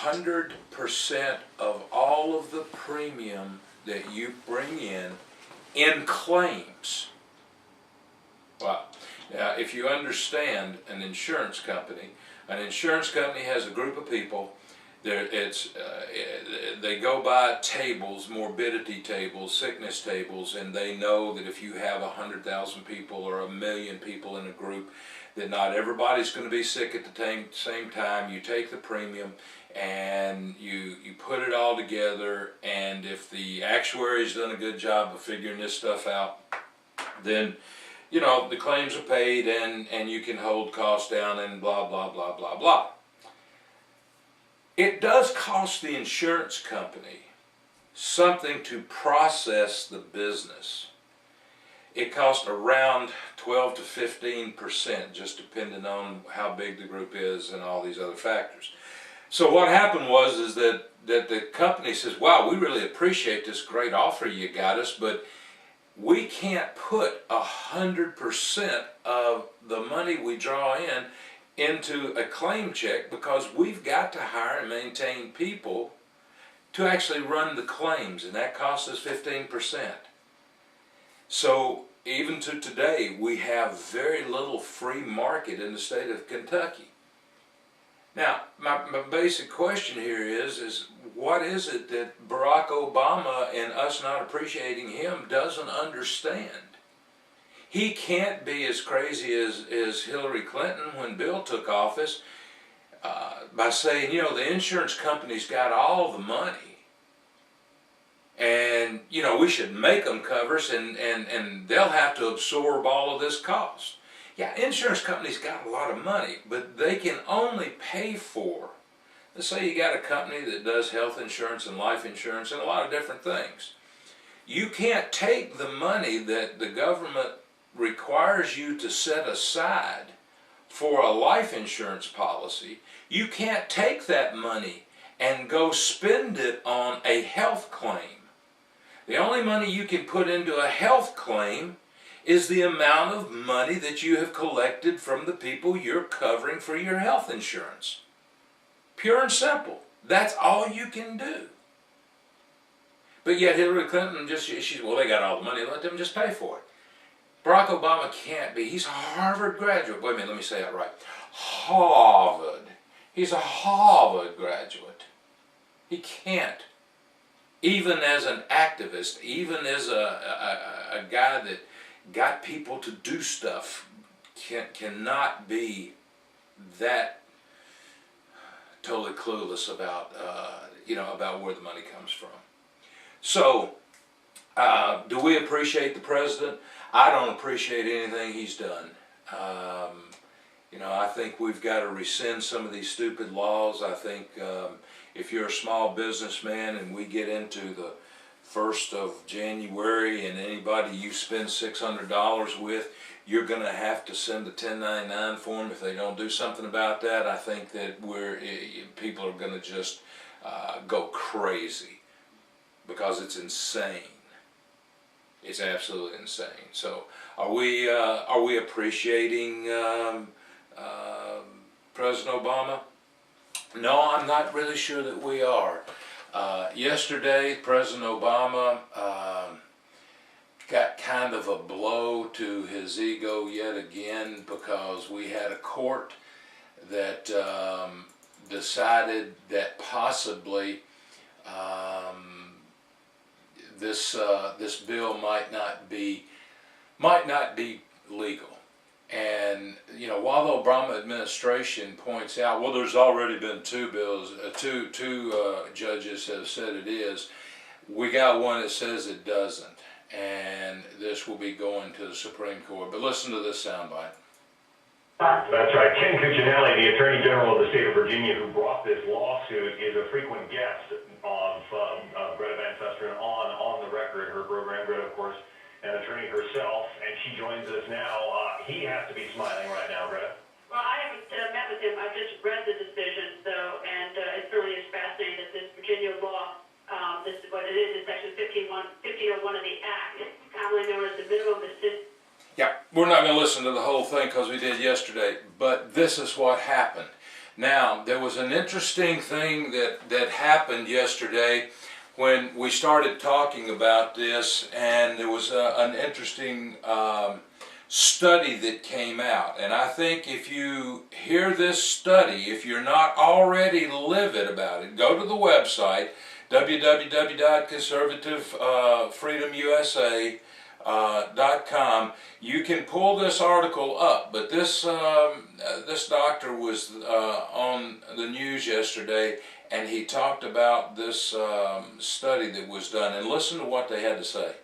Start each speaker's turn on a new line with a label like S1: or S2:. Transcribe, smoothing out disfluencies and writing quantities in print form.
S1: 100% of all of the premium that you bring in claims. Wow. Now, if you understand an insurance company has a group of people. They go by tables, morbidity tables, sickness tables, and they know that if you have 100,000 people or 1,000,000 people in a group, that not everybody's going to be sick at the same time. You take the premium and you put it all together, and if the actuary's done a good job of figuring this stuff out, then the claims are paid and you can hold costs down and blah, blah, blah, blah, blah. It does cost the insurance company something to process the business. It costs around 12 to 15%, just depending on how big the group is and all these other factors. So what happened is that the company says, wow, we really appreciate this great offer you got us, but we can't put 100% of the money we draw into a claim check because we've got to hire and maintain people to actually run the claims, and that costs us 15%. So even to today, we have very little free market in the state of Kentucky. Now, my basic question here is what is it that Barack Obama and us not appreciating him doesn't understand? He can't be as crazy as Hillary Clinton when Bill took office by saying, the insurance company's got all the money and, we should make them cover us and they'll have to absorb all of this cost. Yeah, insurance companies got a lot of money, but they can only pay for, let's say you got a company that does health insurance and life insurance and a lot of different things. You can't take the money that the government requires you to set aside for a life insurance policy. You can't take that money and go spend it on a health claim. The only money you can put into a health claim is the amount of money that you have collected from the people you're covering for your health insurance. Pure and simple. That's all you can do. But yet Hillary Clinton she's, well, they got all the money, let them just pay for it. Barack Obama can't be. He's a Harvard graduate. Wait a minute, let me say that right. Harvard. He's a Harvard graduate. He can't. Even as an activist, even as a guy that got people to do stuff, cannot be that totally clueless about about where the money comes from. So, do we appreciate the president? I don't appreciate anything he's done. I think we've got to rescind some of these stupid laws. I think if you're a small businessman and we get into the 1st of January and anybody you spend $600 with, you're going to have to send a 1099 form if they don't do something about that. I think that people are going to just go crazy because it's insane. It's absolutely insane. So, are we appreciating President Obama? No, I'm not really sure that we are. Yesterday, President Obama got kind of a blow to his ego yet again because we had a court that decided that possibly this bill might not be legal. And while the Obama administration points out, well, there's already been two judges have said it is, we got one that says it doesn't, and this will be going to the Supreme Court. But listen to this soundbite.
S2: That's right. Ken Cuccinelli, the Attorney General of the state of Virginia, who brought this lawsuit, is a frequent guest of Greta Van Susteren on the record. Her program, Greta, of course, an attorney herself, and she joins us now. He has to be smiling right now, Greta.
S3: Well, I haven't met with him. I've just read the decision, though, and it really is fascinating that this Virginia law, this is what it is, it's Section 1501 of the Act, commonly known as the minimum assistance.
S1: Yeah, we're not going to listen to the whole thing because we did yesterday, but this is what happened. Now, there was an interesting thing that happened yesterday when we started talking about this, and there was an interesting study that came out. And I think if you hear this study, if you're not already livid about it, go to the website, www.conservativefreedomusa.com. You can pull this article up, but this doctor was on the news yesterday, and he talked about this study that was done, and listen to what they had to say.